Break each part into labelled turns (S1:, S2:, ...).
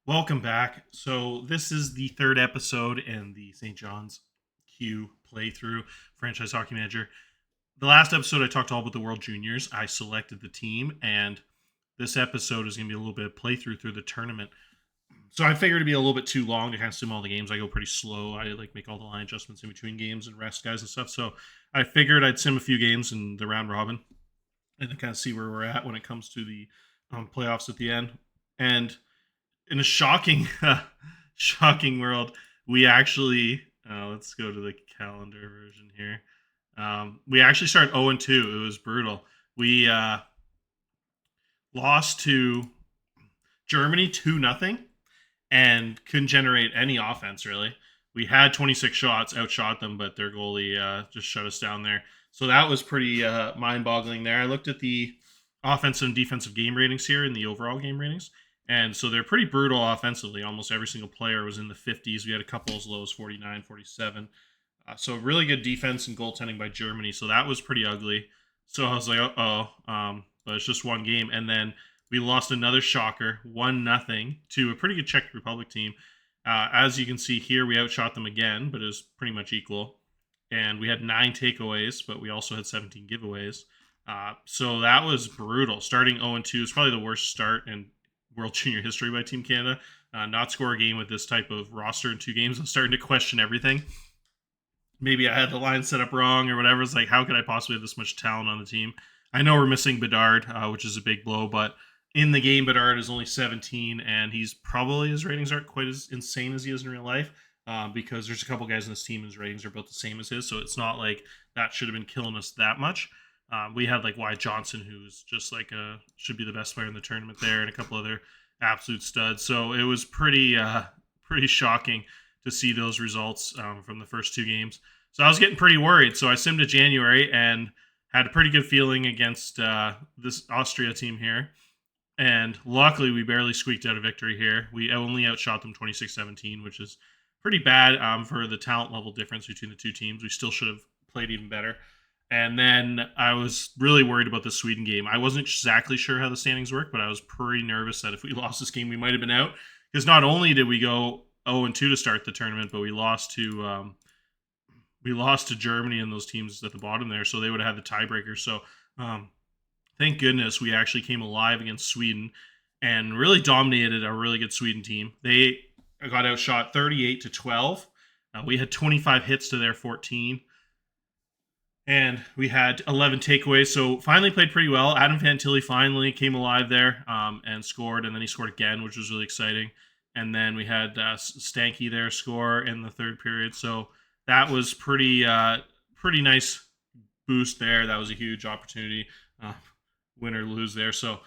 S1: Welcome back. So this is the third episode in the St. John's Q playthrough franchise hockey manager. The last episode I talked all about the World Juniors. I selected the team, and this episode is going to be a little bit of playthrough through the tournament. So I figured it'd be a little bit too long to kind of sim all the games. I go pretty slow. I like make all the line adjustments in between games and rest guys and stuff. So I figured I'd sim a few games in the round robin and then kind of see where we're at when it comes to the playoffs at the end. And in a shocking shocking world, we actually let's go to the calendar version here. We actually started 0-2. It was brutal. We lost to Germany 2-0 and couldn't generate any offense really. We had 26 shots, outshot them, but their goalie just shut us down there. So that was pretty mind-boggling there. I looked at the offensive and defensive game ratings here and the overall game ratings. And so they're pretty brutal offensively. Almost every single player was in the 50s. We had a couple as low as 49, 47. So really good defense and goaltending by Germany. So that was pretty ugly. So I was like, but it's just one game. And then we lost another shocker, 1-0 to a pretty good Czech Republic team. As you can see here, we outshot them again, but it was pretty much equal. And we had 9 takeaways, but we also had 17 giveaways. So that was brutal. Starting 0-2 is probably the worst start in World Junior history by Team Canada. Not score a game with this type of roster in 2 games. I'm starting to question everything. Maybe I had the line set up wrong or whatever. It's like, how could I possibly have this much talent on the team? I know we're missing Bedard, which is a big blow, but in the game, Bedard is only 17, and his ratings aren't quite as insane as he is in real life. Because there's a couple guys in this team whose ratings are about the same as his, so it's not like that should have been killing us that much. We had like Wyatt Johnson, who's just like should be the best player in the tournament there, and a couple other absolute studs. So it was pretty shocking to see those results from the first 2 games. So I was getting pretty worried. So I simmed to January and had a pretty good feeling against this Austria team here. And luckily, we barely squeaked out a victory here. We only outshot them 26-17, which is pretty bad for the talent level difference between the 2 teams. We still should have played even better. And then I was really worried about the Sweden game. I wasn't exactly sure how the standings work, but I was pretty nervous that if we lost this game, we might have been out. Because not only did we go 0-2 to start the tournament, but we lost to Germany and those teams at the bottom there, so they would have had the tiebreaker. So thank goodness we actually came alive against Sweden and really dominated a really good Sweden team. They got outshot 38-12. We had 25 hits to their 14. And we had 11 takeaways, so finally played pretty well. Adam Fantilli finally came alive there and scored, and then he scored again, which was really exciting. And then we had Stanky there score in the third period, so that was pretty nice boost there. That was a huge opportunity, win or lose there. So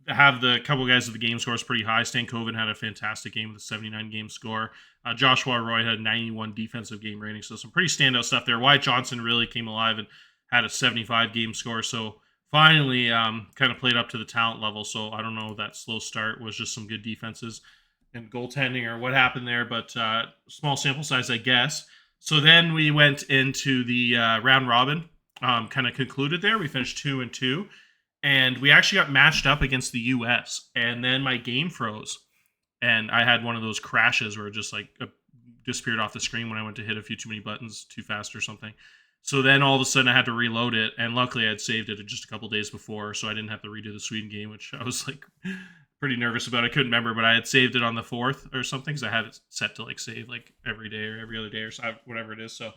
S1: to have the couple guys of the game scores pretty high. Stankoven had a fantastic game with a 79 game score. Joshua Roy had 91 defensive game rating, so some pretty standout stuff there. Wyatt Johnson really came alive and had a 75 game score, so finally kind of played up to the talent level. So I don't know if that slow start was just some good defenses and goaltending or what happened there, but small sample size, I guess. So then we went into the round robin, kind of concluded there. We finished 2-2, and we actually got matched up against the U.S., and then my game froze. And I had one of those crashes where it just like disappeared off the screen when I went to hit a few too many buttons too fast or something. So then all of a sudden I had to reload it, and luckily I had saved it just a couple days before, so I didn't have to redo the Sweden game, which I was like pretty nervous about. I couldn't remember, but I had saved it on the 4th or something because I had it set to like save like every day or every other day or so, whatever it is. So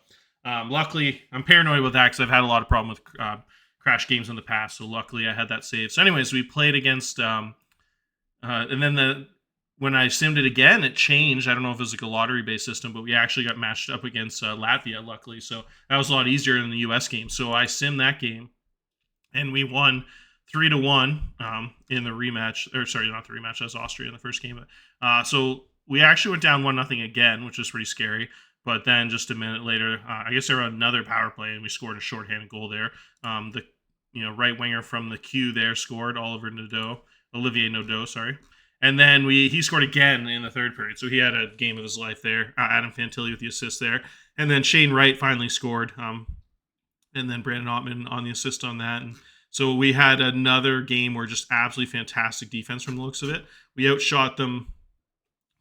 S1: luckily, I'm paranoid with that because I've had a lot of problem with crash games in the past. So luckily I had that saved. So anyways, we played against, and then when I simmed it again, it changed. I don't know if it was like a lottery-based system, but we actually got matched up against Latvia, luckily. So that was a lot easier than the U.S. game. So I simmed that game, and we won 3-1 in the rematch. Or sorry, not the rematch. That was Austria in the first game. So we actually went down 1-0 again, which was pretty scary. But then just a minute later, I guess there was another power play, and we scored a shorthanded goal there. The right winger from the Q there scored, Olivier Nadeau, sorry. And then he scored again in the third period. So he had a game of his life there. Adam Fantilli with the assist there. And then Shane Wright finally scored. And then Brandon Ottman on the assist on that. And so we had another game where just absolutely fantastic defense from the looks of it. We outshot them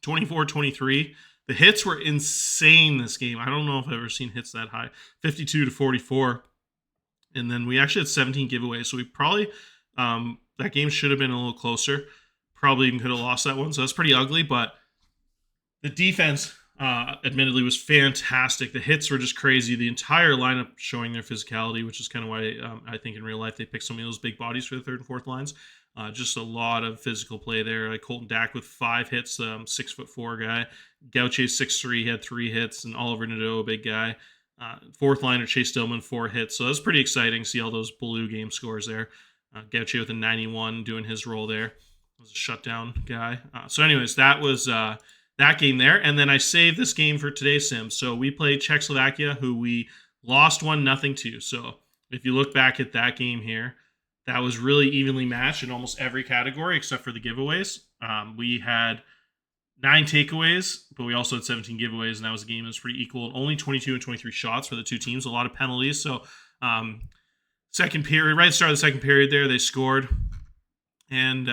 S1: 24-23. The hits were insane this game. I don't know if I've ever seen hits that high. 52-44. And then we actually had 17 giveaways. So we probably, that game should have been a little closer. Probably even could have lost that one. So that's pretty ugly. But the defense, admittedly, was fantastic. The hits were just crazy. The entire lineup showing their physicality, which is kind of why I think in real life they picked some of those big bodies for the third and fourth lines. Just a lot of physical play there. Like Colton Dack with 5 hits, 6'4" guy. Gaucher 6'3", he had 3 hits, and Oliver Nadeau, a big guy. Fourth liner Chase Stillman, 4 hits. So that's pretty exciting. See all those blue game scores there. Gaucher with a 91 doing his role there. Was a shutdown guy. So anyways, that was that game there. And then I saved this game for today's sim. So we played Czechoslovakia, who we lost 1-0 to. So if you look back at that game here, that was really evenly matched in almost every category except for the giveaways. We had 9 takeaways, but we also had 17 giveaways, and that was a game that was pretty equal. Only 22 and 23 shots for the two teams. A lot of penalties. So second period, right at the start of the second period there, they scored. And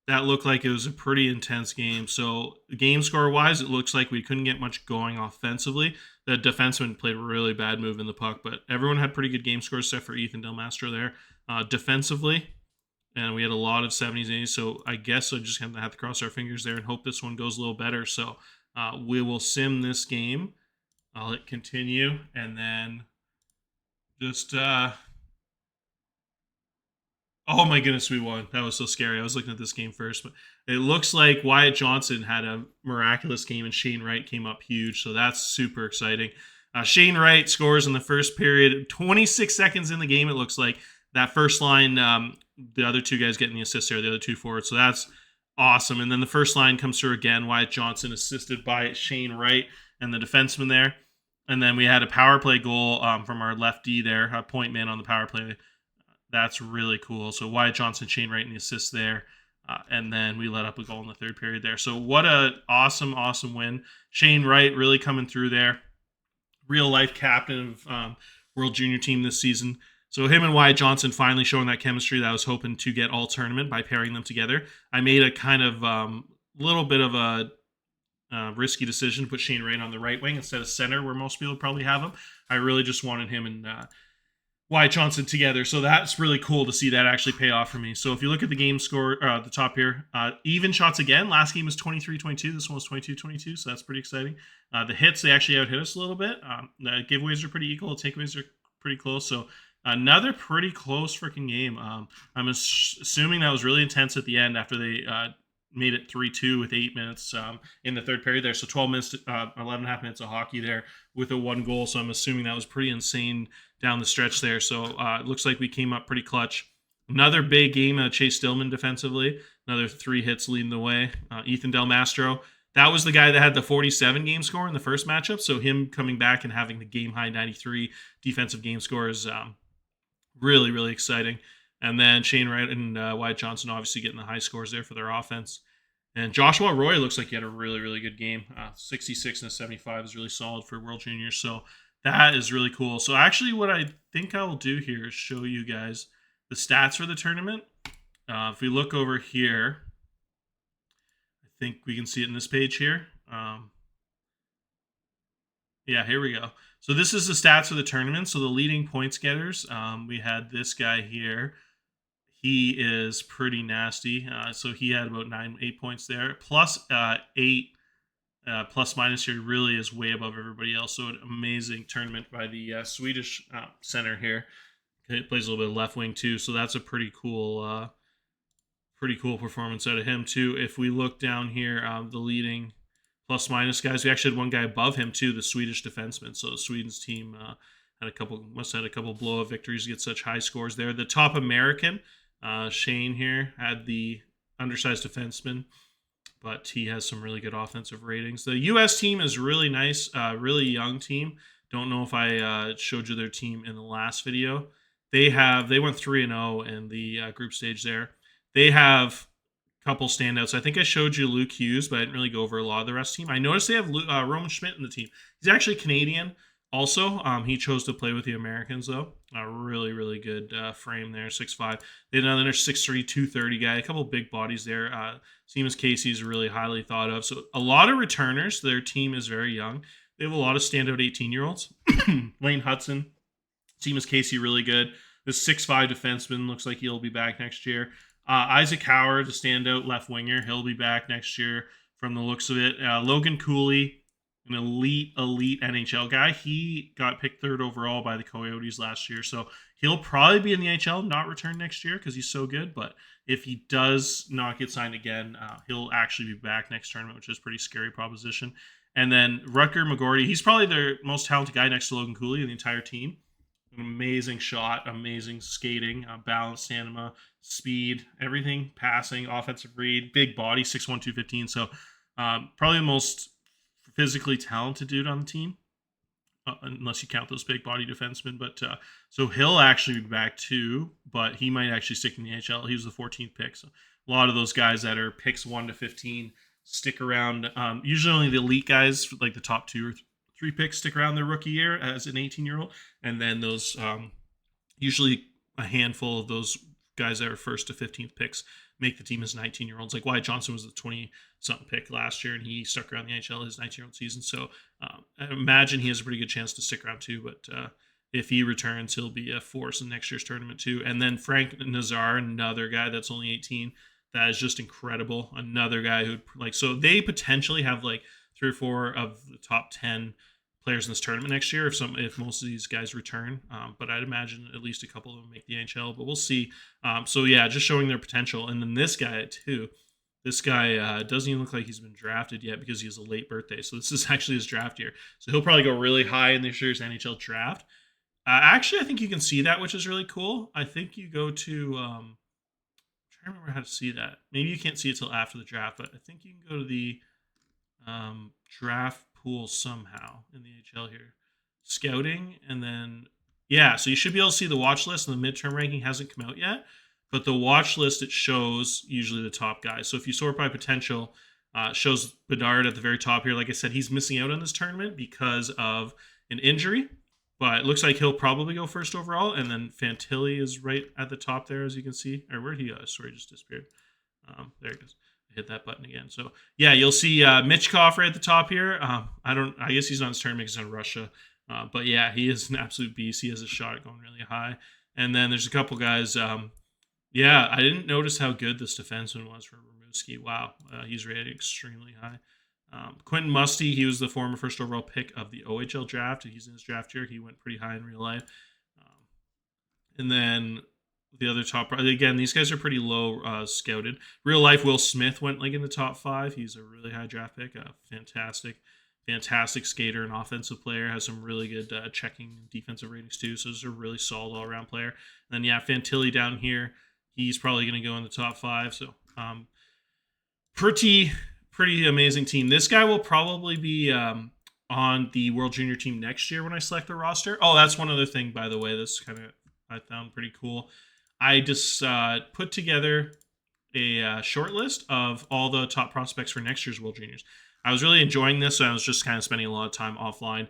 S1: that looked like it was a pretty intense game. So game score-wise, it looks like we couldn't get much going offensively. The defenseman played a really bad move in the puck, but everyone had pretty good game scores except for Ethan Del Mastro there. Defensively, and we had a lot of 70s and 80s, so I guess I just have to cross our fingers there and hope this one goes a little better. So we will sim this game. I'll hit continue, and then just... oh my goodness, we won. That was so scary. I was looking at this game first, but it looks like Wyatt Johnson had a miraculous game, and Shane Wright came up huge, so that's super exciting. Shane Wright scores in the first period. 26 seconds in the game, it looks like. That first line, the other two guys getting the assist there, the other two forwards. So that's awesome. And then the first line comes through again. Wyatt Johnson assisted by Shane Wright and the defenseman there. And then we had a power play goal from our lefty there, a point man on the power play. That's really cool. So Wyatt Johnson, Shane Wright, and the assist there. And then we let up a goal in the third period there. So what a awesome win. Shane Wright really coming through there. Real life captain of World Junior team this season. So him and Wyatt Johnson finally showing that chemistry that I was hoping to get all tournament by pairing them together. I made a kind of little bit of a risky decision to put Shane Wright on the right wing instead of center where most people would probably have him. I really just wanted him and Wyatt Johnson together. So that's really cool to see that actually pay off for me. So if you look at the game score at the top here, even shots again. Last game was 23-22. This one was 22-22, so that's pretty exciting. The hits, they actually out hit us a little bit. The giveaways are pretty equal. The takeaways are pretty close. So another pretty close freaking game. I'm assuming that was really intense at the end after they made it 3-2 with 8 minutes in the third period there. So 12 minutes, 11.5 minutes of hockey there with a 1 goal. So I'm assuming that was pretty insane down the stretch there. So it looks like we came up pretty clutch. Another big game, Chase Stillman defensively. Another 3 hits leading the way. Ethan Del Mastro. That was the guy that had the 47 game score in the first matchup. So him coming back and having the game high 93 defensive game score is really, really exciting. And then Shane Wright and Wyatt Johnson obviously getting the high scores there for their offense. And Joshua Roy looks like he had a really, really good game. 66 and a 75 is really solid for World Juniors. So that is really cool. So actually what I think I will do here is show you guys the stats for the tournament. If we look over here, I think we can see it in this page here. Yeah, here we go. So this is the stats for the tournament. So the leading points getters, we had this guy here. He is pretty nasty. So he had about 8 points there. Plus 8 plus minus here really is way above everybody else. So an amazing tournament by the Swedish center here. He plays a little bit of left wing too. So that's a pretty cool performance out of him too. If we look down here, the leading plus minus guys, we actually had one guy above him too, the Swedish defenseman. So Sweden's team must have had a couple blowout victories to get such high scores there. The top American, Shane here, had the undersized defenseman, but he has some really good offensive ratings. The U.S. team is really nice, really young team. Don't know if I showed you their team in the last video. They went 3-0 in the group stage there. They have a couple standouts. I think I showed you Luke Hughes, but I didn't really go over a lot of the rest of the team. I noticed they have Roman Schmidt in the team. He's actually Canadian. Also, he chose to play with the Americans, though. A really, really good frame there, 6'5". They had another 6'3", 230 guy, a couple big bodies there. Seamus Casey's really highly thought of. So a lot of returners. Their team is very young. They have a lot of standout 18-year-olds. Lane Hudson, Seamus Casey, really good. This 6'5" defenseman looks like he'll be back next year. Isaac Howard, a standout left winger. He'll be back next year from the looks of it. Logan Cooley, an elite NHL guy. He got picked 3rd overall by the Coyotes last year. So he'll probably be in the NHL, not return next year because he's so good. But if he does not get signed again, he'll actually be back next tournament, which is a pretty scary proposition. And then Rutger McGorty, he's probably their most talented guy next to Logan Cooley in the entire team. An amazing shot, amazing skating, balance, stamina, speed, everything, passing, offensive read, big body, 6'1", 215. So probably the most physically talented dude on the team, unless you count those big body defensemen. But so he'll actually be back too, but he might actually stick in the NHL. He was the 14th pick. So a lot of those guys that are picks 1 to 15 stick around. Usually only the elite guys, like the top 2 or 3 picks, stick around their rookie year as an 18-year-old. And then those, usually a handful of those guys that are 1st to 15th picks make the team as 19-year-olds. Like Wyatt Johnson was the 20-something pick last year, and he stuck around the NHL his 19-year-old season. So I imagine he has a pretty good chance to stick around too. But if he returns, he'll be a force in next year's tournament too. And then Frank Nazar, another guy that's only 18, that is just incredible. Another guy who so they potentially have like 3 or 4 of the top 10 players in this tournament next year if most of these guys return, but I'd imagine at least a couple of them make the NHL, but we'll see. So yeah, just showing their potential. And then this guy too, doesn't even look like he's been drafted yet because he has a late birthday, so this is actually his draft year, so he'll probably go really high in this year's NHL draft. Actually, I think you can see that, which is really cool. I think you go to I'm trying to remember how to see that. Maybe you can't see it till after the draft, but I think you can go to the draft pool somehow in the HL here, scouting, and then so you should be able to see the watch list, and the midterm ranking hasn't come out yet, but the watch list, it shows usually the top guys. So if you sort by potential, it shows Bedard at the very top here. Like I said, he's missing out on this tournament because of an injury, but it looks like he'll probably go 1st overall. And then Fantilli is right at the top there, as you can see. Or where'd he go? Sorry, just disappeared. There it goes. Hit that button again. So yeah, you'll see Michkov right at the top here. I guess he's not in his tournament because he's in Russia. But yeah, he is an absolute beast. He has a shot going really high. And then there's a couple guys. I didn't notice how good this defenseman was for Rimouski. Wow, he's rated extremely high. Quentin Musty, he was the former 1st overall pick of the OHL draft. He's in his draft year. He went pretty high in real life. And then the other top, again, these guys are pretty low scouted. Real life, Will Smith went like in the top 5. He's a really high draft pick. A fantastic skater and offensive player. Has some really good checking and defensive ratings too. So he's a really solid all around player. And then Fantilli down here, he's probably going to go in the top 5. So pretty amazing team. This guy will probably be on the World Junior team next year when I select the roster. Oh, that's one other thing, by the way. This kind of I found pretty cool. I just put together a short list of all the top prospects for next year's World Juniors. I was really enjoying this, so I was just kind of spending a lot of time offline,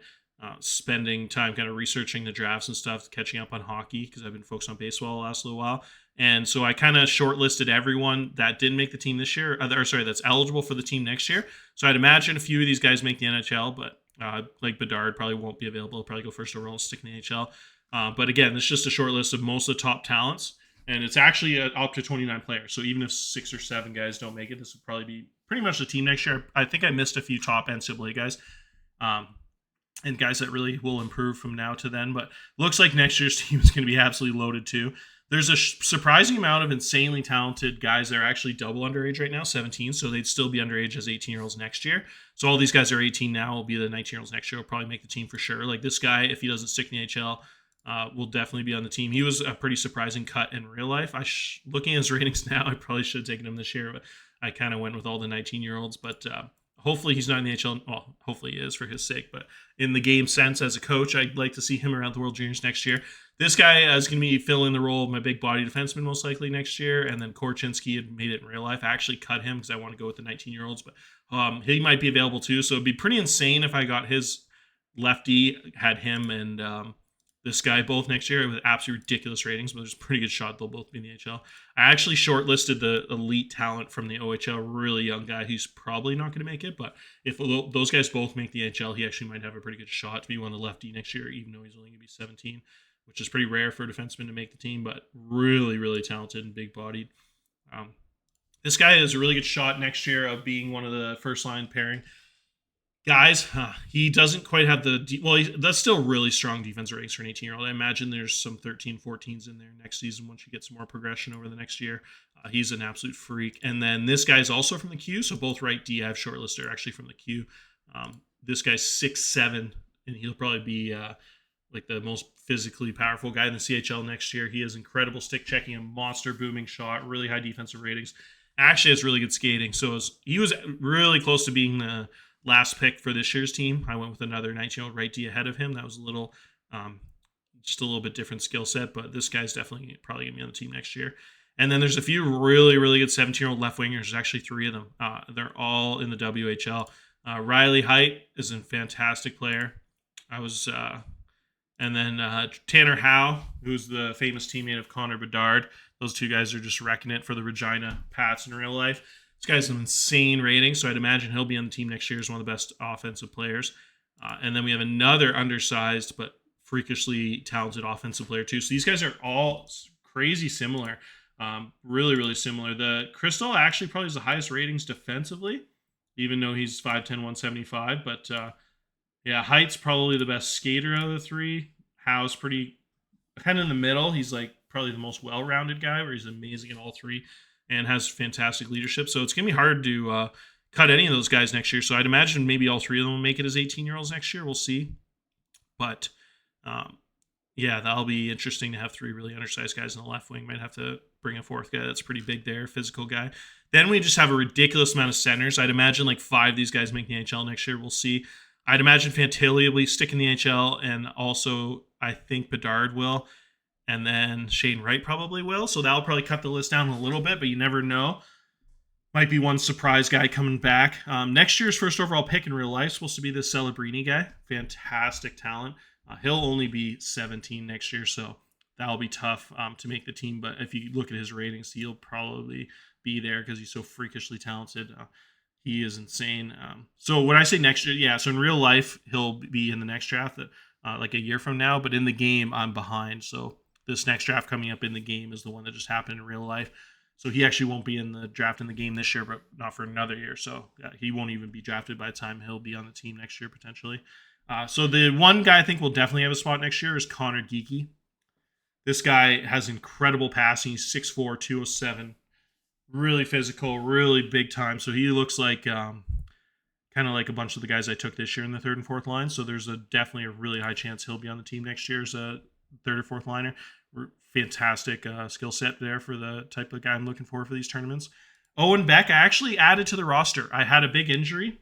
S1: spending time kind of researching the drafts and stuff, catching up on hockey because I've been focused on baseball the last little while. And so I kind of shortlisted everyone that didn't make the team this year, that's eligible for the team next year. So I'd imagine a few of these guys make the NHL, but like Bedard probably won't be available. He'll probably go 1st overall and stick in the NHL. But again, it's just a short list of most of the top talents. And it's actually up to 29 players. So even if 6 or 7 guys don't make it, this would probably be pretty much the team next year. I think I missed a few top NCAA guys and guys that really will improve from now to then. But looks like next year's team is going to be absolutely loaded too. There's a surprising amount of insanely talented guys that are actually double underage right now, 17. So they'd still be underage as 18-year-olds next year. So all these guys are 18 now, will be the 19-year-olds next year, will probably make the team for sure. Like this guy, if he doesn't stick in the NHL, will definitely be on the team. He was a pretty surprising cut in real life. Looking at his ratings now, I probably should have taken him this year, but I kind of went with all the 19-year-olds. But hopefully he's not in the NHL. Well, hopefully he is for his sake. But in the game sense, as a coach, I'd like to see him around the World Juniors next year. This guy is going to be filling the role of my big body defenseman most likely next year. And then Korchinski had made it in real life. I actually cut him because I want to go with the 19-year-olds. But he might be available too. So it'd be pretty insane if I got his lefty, had him and this guy both next year with absolutely ridiculous ratings, but there's a pretty good shot they'll both be in the NHL. I actually shortlisted the elite talent from the OHL, really young guy. He's probably not going to make it, but if those guys both make the NHL, he actually might have a pretty good shot to be one of the lefty next year, even though he's only going to be 17, which is pretty rare for a defenseman to make the team, but really, really talented and big-bodied. This guy has a really good shot next year of being one of the first-line pairing guys. He doesn't quite have that's still really strong defense ratings for an 18-year-old. I imagine there's some 13, 14s in there next season once you get some more progression over the next year. He's an absolute freak. And then this guy's also from the Q, so both right D I have shortlisted are actually from the Q. This guy's 6'7", and he'll probably be like the most physically powerful guy in the CHL next year. He has incredible stick checking, a monster booming shot, really high defensive ratings. Actually has really good skating. So he was really close to being the last pick for this year's team. I went with another 19-year-old right D ahead of him. That was just a little bit different skill set, but this guy's definitely probably going to be on the team next year. And then there's a few really, really good 17-year-old left wingers. There's actually 3 of them. They're all in the WHL. Riley Height is a fantastic player. And then Tanner Howe, who's the famous teammate of Connor Bedard. Those 2 guys are just wrecking it for the Regina Pats in real life. This guy's an insane rating, so I'd imagine he'll be on the team next year as one of the best offensive players. And then we have another undersized but freakishly talented offensive player too. So these guys are all crazy similar, really, really similar. The Crystal actually probably has the highest ratings defensively, even though he's 5'10", 175. But yeah, Height's probably the best skater out of the 3. Howe's pretty kind of in the middle. He's like probably the most well-rounded guy, where he's amazing in all 3. And has fantastic leadership. So it's going to be hard to cut any of those guys next year. So I'd imagine maybe all 3 of them will make it as 18-year-olds next year. We'll see. But, yeah, that'll be interesting to have 3 really undersized guys in the left wing. Might have to bring a 4th guy that's pretty big there, physical guy. Then we just have a ridiculous amount of centers. I'd imagine like 5 of these guys make the NHL next year. We'll see. I'd imagine Fantilli will be sticking the NHL, and also I think Bedard will. And then Shane Wright probably will. So that'll probably cut the list down a little bit, but you never know. Might be one surprise guy coming back. Next year's first overall pick in real life supposed to be the Celebrini guy. Fantastic talent. He'll only be 17 next year, so that'll be tough to make the team. But if you look at his ratings, he'll probably be there because he's so freakishly talented. He is insane. So when I say next year, yeah, so in real life, he'll be in the next draft like a year from now. But in the game, I'm behind, so this next draft coming up in the game is the one that just happened in real life. So he actually won't be in the draft in the game this year, but not for another year. So he won't even be drafted by the time he'll be on the team next year, potentially. So the one guy I think will definitely have a spot next year is Connor Geekie. This guy has incredible passing. He's 6'4", 207. Really physical, really big time. So he looks like kind of like a bunch of the guys I took this year in the 3rd and 4th line. So there's definitely a really high chance he'll be on the team next year as a 3rd or 4th liner. Fantastic skill set there for the type of guy I'm looking for these tournaments. Owen Beck, I actually added to the roster. I had a big injury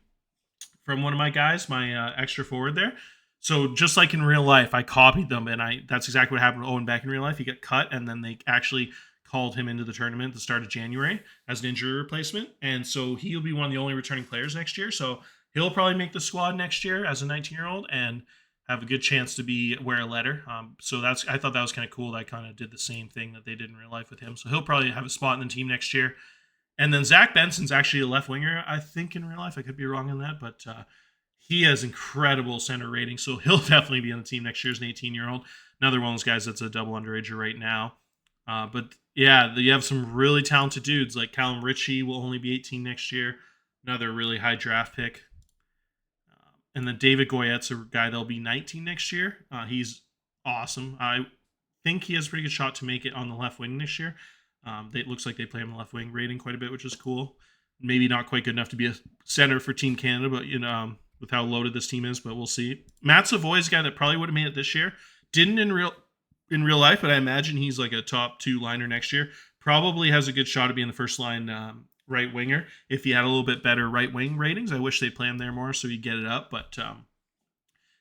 S1: from one of my guys, my extra forward there. So just like in real life, I copied them, and that's exactly what happened to Owen Beck in real life. He got cut, and then they actually called him into the tournament at the start of January as an injury replacement. And so he'll be one of the only returning players next year. So he'll probably make the squad next year as a 19-year-old and have a good chance to wear a letter. So I thought that was kind of cool that I kind of did the same thing that they did in real life with him. So he'll probably have a spot in the team next year. And then Zach Benson's actually a left winger, I think, in real life. I could be wrong on that, but he has incredible center rating. So he'll definitely be on the team next year as an 18-year-old. Another one of those guys that's a double underager right now. But yeah, you have some really talented dudes like Callum Ritchie will only be 18 next year. Another really high draft pick. And then David Goyette's a guy that'll be 19 next year. He's awesome. I think he has a pretty good shot to make it on the left wing next year. It looks like they play him on the left wing rating quite a bit, which is cool. Maybe not quite good enough to be a center for Team Canada, but with how loaded this team is, but we'll see. Matt Savoy's a guy that probably would have made it this year. Didn't in real life, but I imagine he's like a top 2 liner next year. Probably has a good shot to be in the first line right winger. If he had a little bit better right wing ratings, I wish they'd play him there more so he'd get it up, but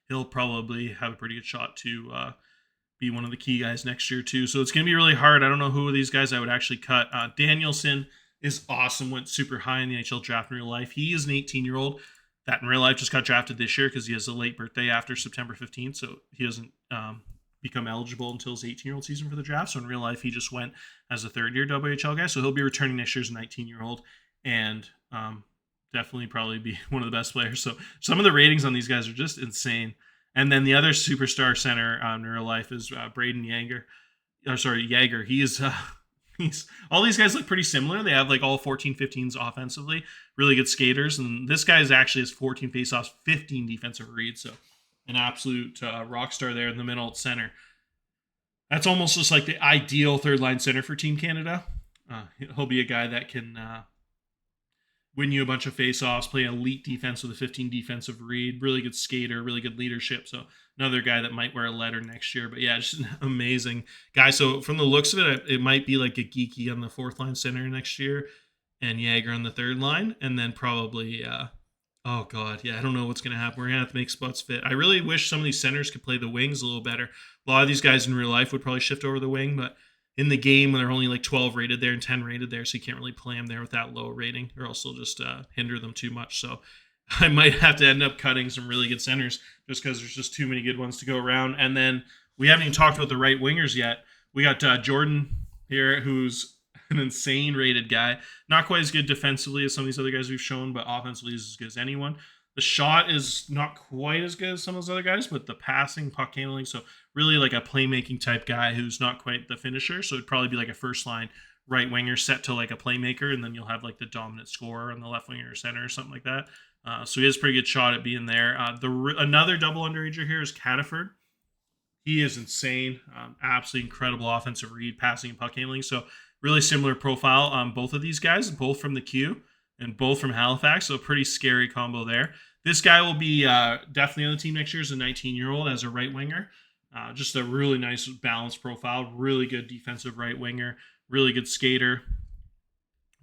S1: he'll probably have a pretty good shot to be one of the key guys next year too. So it's going to be really hard. I don't know who of these guys I would actually cut. Danielson is awesome, went super high in the NHL draft in real life. He is an 18-year-old. that in real life just got drafted this year because he has a late birthday after September 15th, so he doesn't become eligible until his 18-year-old season for the draft. So in real life, he just went as a third-year WHL guy, so he'll be returning next year as a 19-year-old, and definitely probably be one of the best players. So some of the ratings on these guys are just insane. And then the other superstar center in real life is Braden Yager. Yager. He's all these guys look pretty similar. They have like all 14, 15s offensively, really good skaters. And this guy is actually has 14 faceoffs, 15 defensive reads. So an absolute rock star there in the middle at center. That's almost just like the ideal third line center for Team Canada. He'll be a guy that can win you a bunch of faceoffs, play elite defense with a 15 defensive read, really good skater, really good leadership. So another guy that might wear a letter next year. But yeah, just an amazing guy. So from the looks of it, it might be like a Geeky on the fourth line center next year and Yager on the third line. And then probably, oh God, yeah, I don't know what's going to happen. We're going to have to make spots fit. I really wish some of these centers could play the wings a little better. A lot of these guys in real life would probably shift over the wing, but in the game when they're only like 12 rated there and 10 rated there, so you can't really play them there with that low rating, or else they'll just hinder them too much. So I might have to end up cutting some really good centers just because there's just too many good ones to go around. And then we haven't even talked about the right wingers yet. We got Jordan here, who's an insane rated guy. Not quite as good defensively as some of these other guys we've shown, but offensively is as good as anyone. The shot is not quite as good as some of those other guys, but the passing, puck handling, so really like a playmaking type guy who's not quite the finisher. So it'd probably be like a first line right winger set to like a playmaker, and then you'll have like the dominant scorer on the left winger or center or something like that. So he has a pretty good shot at being there. Another double underager here is Cataford. He is insane. Absolutely incredible offensive read, passing, and puck handling. So really similar profile on both of these guys, both from the Q and both from Halifax. So a pretty scary combo there. This guy will be definitely on the team next year as a 19-year-old as a right winger. Just a really nice balanced profile, really good defensive right winger, really good skater,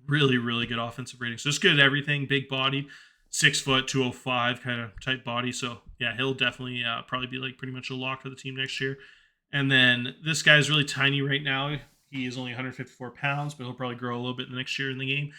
S1: really, really good offensive rating. So just good at everything, big body, 6 foot, 205 kind of type body. So yeah, he'll definitely probably be like pretty much a lock for the team next year. And then this guy's really tiny right now. He is only 154 pounds, but he'll probably grow a little bit the next year in the game.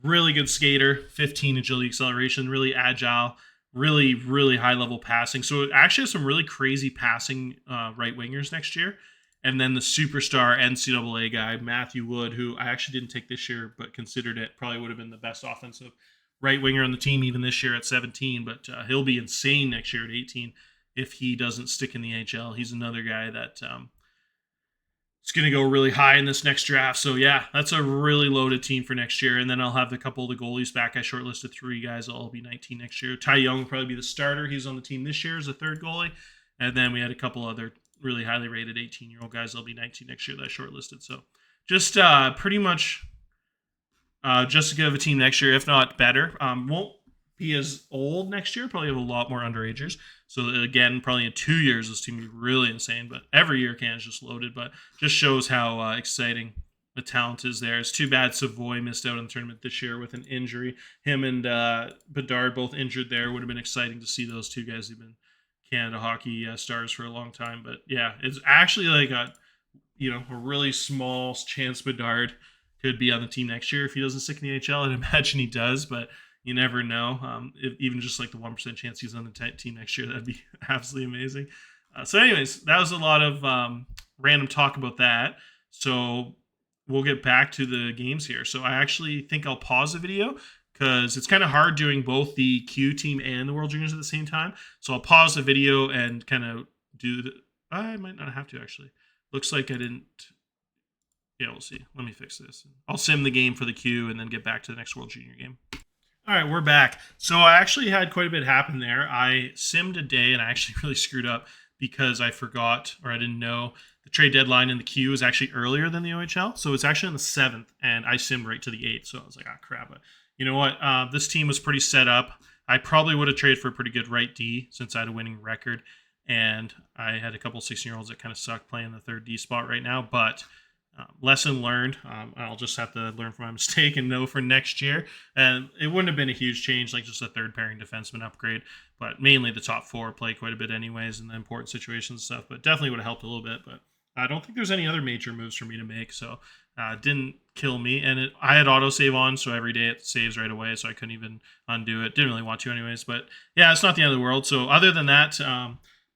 S1: Really good skater, 15 agility acceleration, really agile, really, really high level passing. So it actually has some really crazy passing right wingers next year. And then the superstar NCAA guy, Matthew Wood, who I actually didn't take this year, but considered it, probably would have been the best offensive right winger on the team even this year at 17. But he'll be insane next year at 18 if he doesn't stick in the HL. He's another guy that it's going to go really high in this next draft. So, yeah, that's a really loaded team for next year. And then I'll have a couple of the goalies back. I shortlisted 3 guys. I'll all be 19 next year. Ty Young will probably be the starter. He's on the team this year as a third goalie. And then we had a couple other really highly rated 18-year-old guys. They'll be 19 next year that I shortlisted. So, just pretty much just as good of a team next year, if not better. Won't be as old next year. Probably have a lot more underagers. So again, probably in 2 years, this team will be really insane. But every year Canada's just loaded. But just shows how exciting the talent is there. It's too bad Savoy missed out on the tournament this year with an injury. Him and Bedard both injured there. Would have been exciting to see those two guys who've been Canada hockey stars for a long time. But yeah, it's actually like a really small chance Bedard could be on the team next year if he doesn't stick in the HL. I'd imagine he does, but you never know. Even just like the 1% chance he's on the team next year, that'd be absolutely amazing. So anyways, that was a lot of random talk about that. So we'll get back to the games here. So I actually think I'll pause the video because it's kind of hard doing both the Q team and the World Juniors at the same time. So I'll pause the video and kind of do the... I might not have to, actually. Looks like I didn't... Yeah, we'll see. Let me fix this. I'll sim the game for the Q and then get back to the next World Junior game. All right, we're back. So I actually had quite a bit happen there. I simmed a day and I actually really screwed up because I forgot, or I didn't know, the trade deadline in the Q is actually earlier than the OHL. So it's actually on the 7th, and I simmed right to the 8th. So I was like, crap. But you know what? This team was pretty set up. I probably would have traded for a pretty good right D since I had a winning record. And I had a couple 16-year-olds that kind of suck playing the third D spot right now. But lesson learned. I'll just have to learn from my mistake and know for next year. And it wouldn't have been a huge change, like just a third pairing defenseman upgrade. But mainly the top 4 play quite a bit anyways in the important situations and stuff. But definitely would have helped a little bit. But I don't think there's any other major moves for me to make, so didn't kill me. And I had autosave on, so every day it saves right away, so I couldn't even undo it. Didn't really want to anyways, but yeah, it's not the end of the world. So other than that,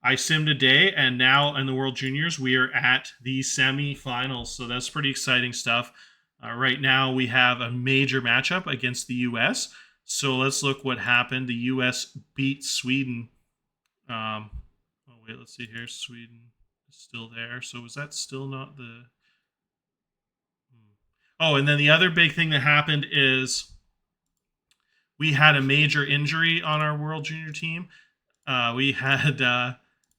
S1: I simmed a day, and now in the World Juniors, we are at the semifinals. So that's pretty exciting stuff. Right now, we have a major matchup against the U.S., so let's look what happened. The U.S. beat Sweden. Oh, wait, let's see here. Sweden is still there. So was that still not the... Oh, and then the other big thing that happened is we had a major injury on our World Junior team. We had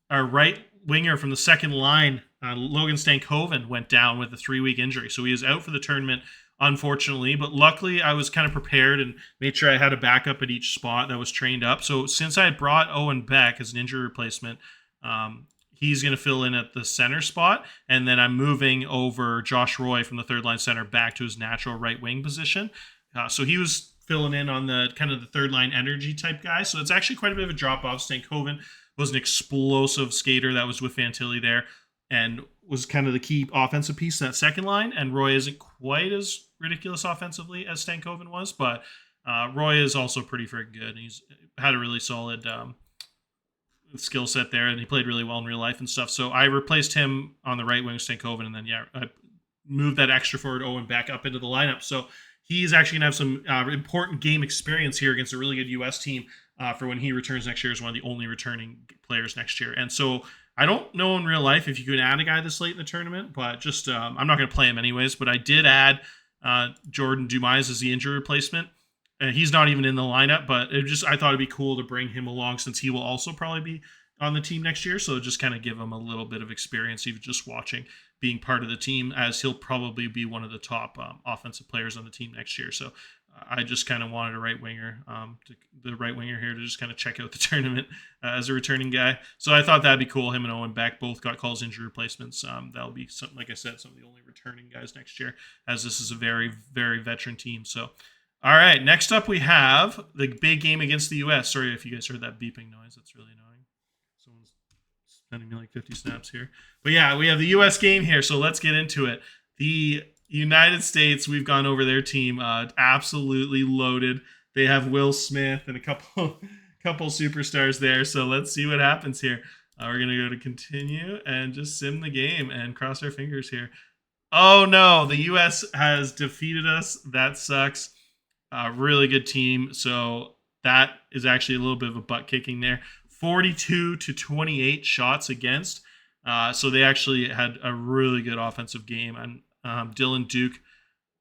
S1: our right winger from the second line, Logan Stankoven, went down with a 3-week injury. So he is out for the tournament, unfortunately. But luckily, I was kind of prepared and made sure I had a backup at each spot that was trained up. So since I had brought Owen Beck as an injury replacement, he's going to fill in at the center spot. And then I'm moving over Josh Roy from the third line center back to his natural right wing position. So he was filling in on the kind of the third line energy type guy. So it's actually quite a bit of a drop off. Stankoven was an explosive skater that was with Fantilli there and was kind of the key offensive piece in that second line. And Roy isn't quite as ridiculous offensively as Stankoven was, but Roy is also pretty freaking good. And he's had a really solid skill set there, and he played really well in real life and stuff. So I replaced him on the right wing, Stankoven, and then I moved that extra forward Owen back up into the lineup. So he's actually going to have some important game experience here against a really good U.S. team for when he returns next year as one of the only returning players next year. And so I don't know in real life if you could add a guy this late in the tournament, but just I'm not going to play him anyways. But I did add Jordan Dumais as the injury replacement. And he's not even in the lineup, but I thought it'd be cool to bring him along since he will also probably be on the team next year. So just kind of give him a little bit of experience, even just watching, being part of the team, as he'll probably be one of the top offensive players on the team next year. So I just kind of wanted a right winger, the right winger here to just kind of check out the tournament as a returning guy. So I thought that'd be cool. Him and Owen Beck both got calls injury replacements. That'll be something, like I said, some of the only returning guys next year, as this is a very, very veteran team. So. All right, next up we have the big game against the U.S. Sorry if you guys heard that beeping noise. That's really annoying. Someone's sending me like 50 snaps here. But yeah, we have the U.S. game here, so let's get into it. The United States, we've gone over their team, absolutely loaded. They have Will Smith and a couple superstars there, so let's see what happens here. We're going to go to continue and just sim the game and cross our fingers here. Oh, no, the U.S. has defeated us. That sucks. Really good team. So that is actually a little bit of a butt kicking there. 42-28 shots against. So they actually had a really good offensive game. And Dylan Duke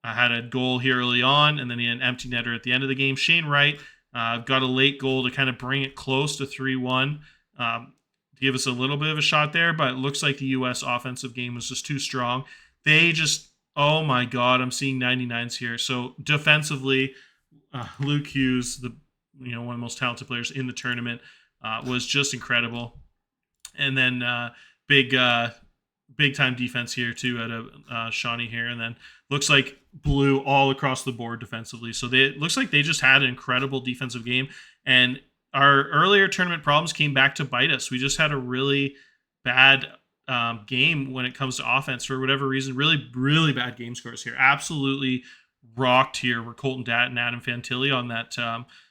S1: had a goal here early on, and then he had an empty netter at the end of the game. Shane Wright got a late goal to kind of bring it close to 3-1. To give us a little bit of a shot there, but it looks like the U.S. offensive game was just too strong. They just... Oh my God, I'm seeing 99s here. So defensively, Luke Hughes, one of the most talented players in the tournament, was just incredible. And then big time defense here too out of Shawnee here. And then looks like blue all across the board defensively. So it looks like they just had an incredible defensive game. And our earlier tournament problems came back to bite us. We just had a really bad game when it comes to offense for whatever reason. Really, really bad game scores here. Absolutely rocked here were Colton Datt and Adam Fantilli on that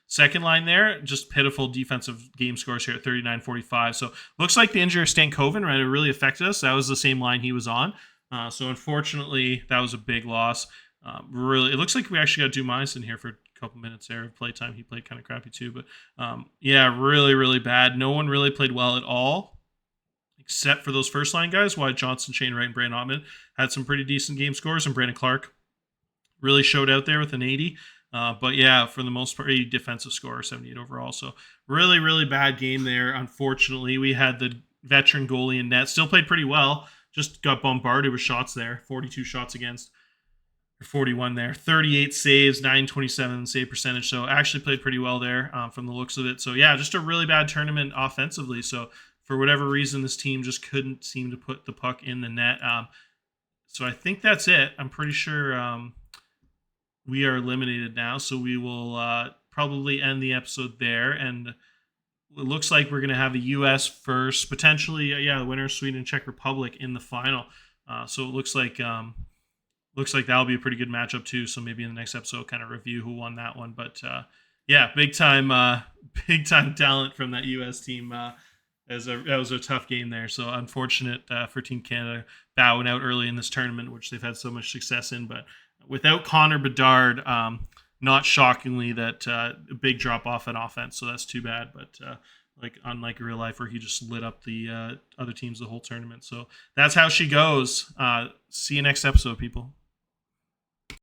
S1: second line there. Just pitiful defensive game scores here at 39-45. So looks like the injury of Stankoven, right, it really affected us. That was the same line he was on. So unfortunately, that was a big loss. Really, it looks like we actually got Dumais in here for a couple minutes there of playtime. He played kind of crappy too, but yeah, really, really bad. No one really played well at all, except for those first line guys. Wyatt Johnson, Shane Wright, and Brandon Ottman had some pretty decent game scores, and Brandon Clark really showed out there with an 80. But yeah, for the most part, a defensive score, 78 overall. So really, really bad game there. Unfortunately, we had the veteran goalie in net. Still played pretty well. Just got bombarded with shots there. 42 shots against, or 41 there. 38 saves, 927 save percentage. So actually played pretty well there from the looks of it. So yeah, just a really bad tournament offensively. So for whatever reason, this team just couldn't seem to put the puck in the net. So I think that's it. I'm pretty sure we are eliminated now. So we will probably end the episode there. And it looks like we're going to have the U.S. first, potentially, the winner of Sweden and Czech Republic in the final. So it looks like that'll be a pretty good matchup too. So maybe in the next episode, kind of review who won that one. But big time talent from that U.S. team. That was a tough game there. So unfortunate for Team Canada bowing out early in this tournament, which they've had so much success in. But without Connor Bedard, not shockingly, that a big drop off in offense. So that's too bad. But unlike real life, where he just lit up the other teams the whole tournament. So that's how she goes. See you next episode, people.